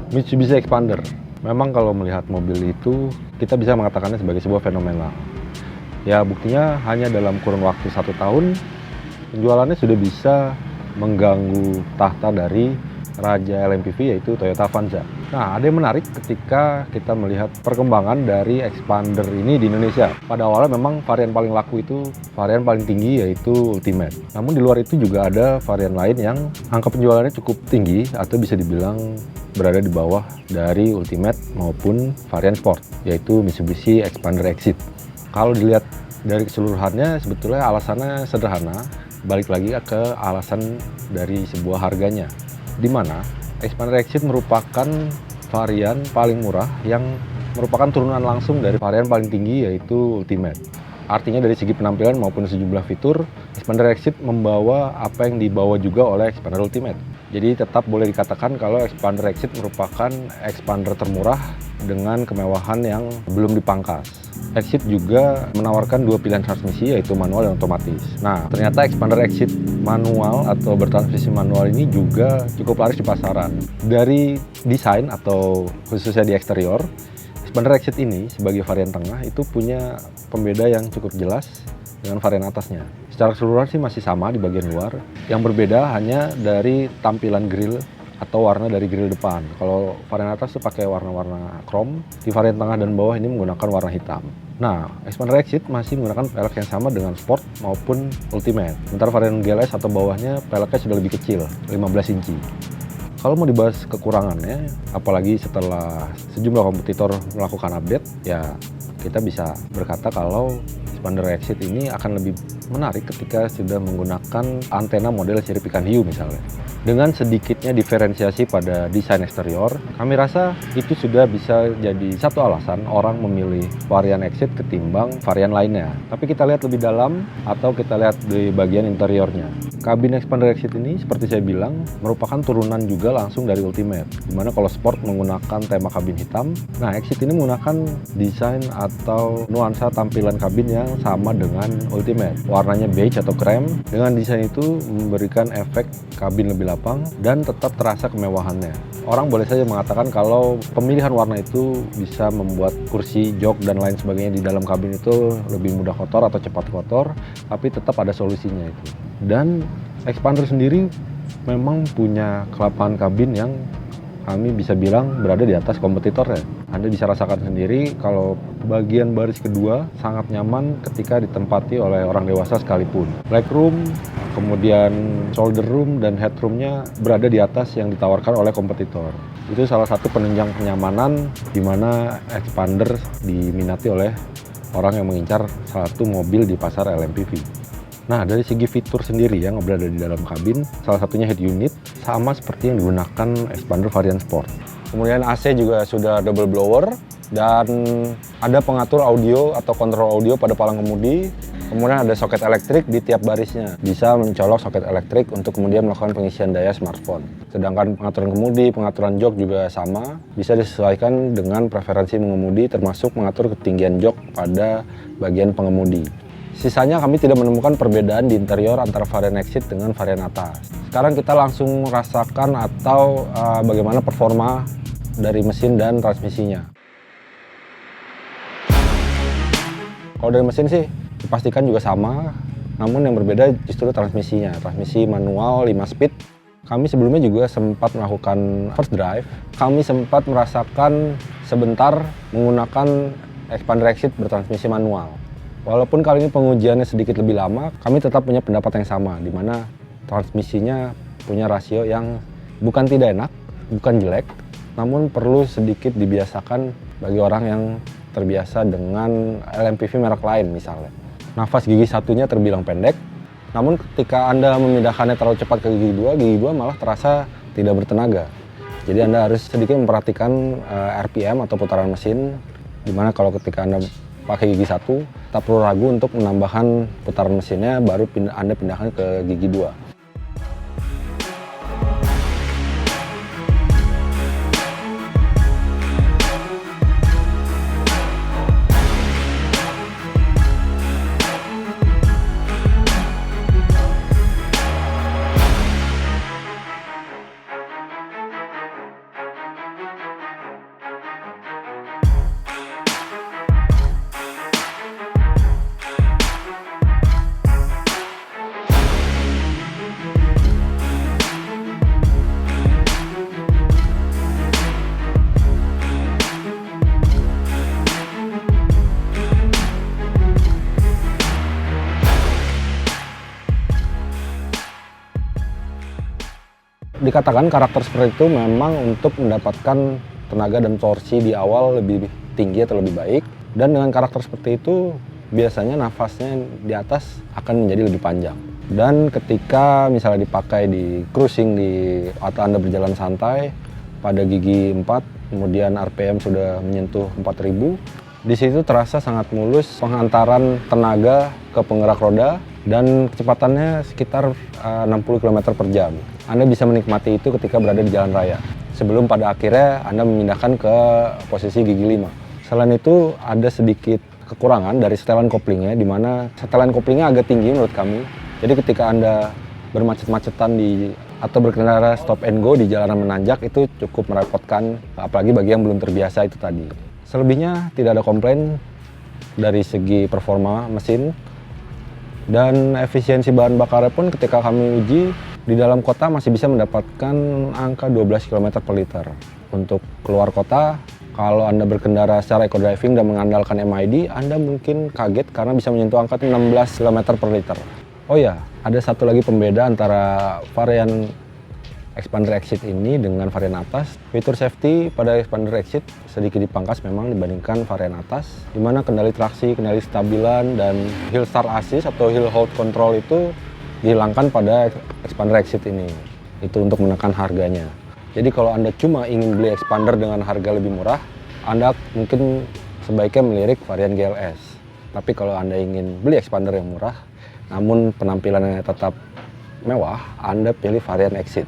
Mitsubishi Expander. Memang kalau melihat mobil itu, kita bisa mengatakannya sebagai sebuah fenomena. Ya buktinya hanya dalam kurun waktu 1 tahun, penjualannya sudah bisa mengganggu tahta dari raja LMPV yaitu Toyota Avanza. Nah, ada yang menarik ketika kita melihat perkembangan dari Expander ini di Indonesia. Pada awalnya memang varian paling laku itu varian paling tinggi yaitu Ultimate. Namun di luar itu juga ada varian lain yang angka penjualannya cukup tinggi atau bisa dibilang berada di bawah dari Ultimate maupun varian Sport, yaitu Mitsubishi Expander Exit. Kalau dilihat dari keseluruhannya sebetulnya alasannya sederhana, balik lagi ke alasan dari sebuah harganya. Di mana Expander Exit merupakan varian paling murah yang merupakan turunan langsung dari varian paling tinggi yaitu Ultimate. Artinya dari segi penampilan maupun sejumlah fitur, Expander Exit membawa apa yang dibawa juga oleh Expander Ultimate. Jadi tetap boleh dikatakan kalau Expander Exit merupakan Expander termurah dengan kemewahan yang belum dipangkas. Exit juga menawarkan 2 pilihan transmisi yaitu manual dan otomatis. Nah, ternyata Expander Exit manual atau bertransmisi manual ini juga cukup laris di pasaran. Dari desain atau khususnya di eksterior, Expander Exit ini sebagai varian tengah itu punya pembeda yang cukup jelas dengan varian atasnya. Secara keseluruhan sih masih sama di bagian luar. Yang berbeda hanya dari tampilan grill atau warna dari grill depan. Kalau varian atas tuh pakai warna-warna chrome, di varian tengah dan bawah ini menggunakan warna hitam. Nah, Expander Exit masih menggunakan pelek yang sama dengan Sport maupun Ultimate. Sementara varian GLS atau bawahnya peleknya sudah lebih kecil, 15 inci. Kalau mau dibahas kekurangannya, apalagi setelah sejumlah kompetitor melakukan update, ya kita bisa berkata kalau Expander Exit ini akan lebih menarik ketika sudah menggunakan antena model sirip ikan hiu misalnya. Dengan sedikitnya diferensiasi pada desain eksterior, kami rasa itu sudah bisa jadi satu alasan orang memilih varian Exit ketimbang varian lainnya. Tapi kita lihat lebih dalam atau kita lihat di bagian interiornya. Kabin Expander Exit ini seperti saya bilang merupakan turunan juga langsung dari Ultimate. Dimana kalau Sport menggunakan tema kabin hitam, nah Exit ini menggunakan desain atau nuansa tampilan kabin yang sama dengan Ultimate. Warnanya beige atau krem, dengan desain itu memberikan efek kabin lebih lapang dan tetap terasa kemewahannya. Orang boleh saja mengatakan kalau pemilihan warna itu bisa membuat kursi, jok, dan lain sebagainya di dalam kabin itu lebih mudah kotor atau cepat kotor, tapi tetap ada solusinya itu. Dan Expander sendiri memang punya kelapangan kabin yang kami bisa bilang berada di atas kompetitornya. Anda bisa rasakan sendiri kalau bagian baris kedua sangat nyaman ketika ditempati oleh orang dewasa sekalipun. Legroom, kemudian shoulder room dan headroomnya berada di atas yang ditawarkan oleh kompetitor. Itu salah satu penunjang kenyamanan di mana Expander diminati oleh orang yang mengincar salah satu mobil di pasar LMPV. Nah, dari segi fitur sendiri yang berada di dalam kabin, salah satunya head unit, sama seperti yang digunakan Expander varian Sport. Kemudian AC juga sudah double blower, dan ada pengatur audio atau kontrol audio pada palang kemudi. Kemudian ada soket elektrik di tiap barisnya. Bisa mencolok soket elektrik untuk kemudian melakukan pengisian daya smartphone. Sedangkan pengaturan kemudi, pengaturan jok juga sama. Bisa disesuaikan dengan preferensi mengemudi, termasuk mengatur ketinggian jok pada bagian pengemudi. Sisanya kami tidak menemukan perbedaan di interior antara varian Exit dengan varian atas. Sekarang kita langsung rasakan atau bagaimana performa dari mesin dan transmisinya. Kalau dari mesin sih dipastikan juga sama, namun yang berbeda justru transmisinya. Transmisi manual 5 speed. Kami sebelumnya juga sempat melakukan first drive. Kami sempat merasakan sebentar menggunakan Expander Exit bertransmisi manual. Walaupun kali ini pengujiannya sedikit lebih lama, kami tetap punya pendapat yang sama, di mana transmisinya punya rasio yang bukan tidak enak, bukan jelek, namun perlu sedikit dibiasakan bagi orang yang terbiasa dengan LMPV merek lain misalnya. Nafas gigi satunya terbilang pendek, namun ketika Anda memindahkannya terlalu cepat ke gigi 2 malah terasa tidak bertenaga. Jadi Anda harus sedikit memperhatikan RPM atau putaran mesin, di mana kalau ketika Anda pakai gigi 1, tak perlu ragu untuk menambahkan putaran mesinnya, baru Anda pindahkan ke gigi 2. Dikatakan karakter seperti itu memang untuk mendapatkan tenaga dan torsi di awal lebih tinggi atau lebih baik, dan dengan karakter seperti itu biasanya nafasnya di atas akan menjadi lebih panjang. Dan ketika misalnya dipakai di cruising atau Anda berjalan santai pada gigi 4, kemudian RPM sudah menyentuh 4000, di situ terasa sangat mulus penghantaran tenaga ke penggerak roda dan kecepatannya sekitar 60 km per jam. Anda bisa menikmati itu ketika berada di jalan raya, sebelum pada akhirnya Anda memindahkan ke posisi gigi 5. Selain itu ada sedikit kekurangan dari setelan koplingnya, di mana setelan koplingnya agak tinggi menurut kami. Jadi ketika Anda bermacet-macetan atau berkendara stop and go di jalanan menanjak, itu cukup merepotkan, apalagi bagi yang belum terbiasa itu tadi. Selebihnya tidak ada komplain dari segi performa mesin, dan efisiensi bahan bakarnya pun ketika kami uji di dalam kota masih bisa mendapatkan angka 12 km per liter. Untuk keluar kota, kalau Anda berkendara secara eco-driving dan mengandalkan MID, Anda mungkin kaget karena bisa menyentuh angka 16 km per liter. Oh ya, ada satu lagi pembeda antara varian expander exit ini dengan varian atas. Fitur safety pada expander exit sedikit dipangkas memang dibandingkan varian atas, di mana kendali traksi, kendali stabilan, dan hill start assist atau hill hold control itu dihilangkan pada expander exit ini. Itu untuk menekan harganya. Jadi kalau Anda cuma ingin beli expander dengan harga lebih murah, Anda mungkin sebaiknya melirik varian GLS. Tapi kalau Anda ingin beli expander yang murah, namun penampilannya tetap mewah, Anda pilih varian exit.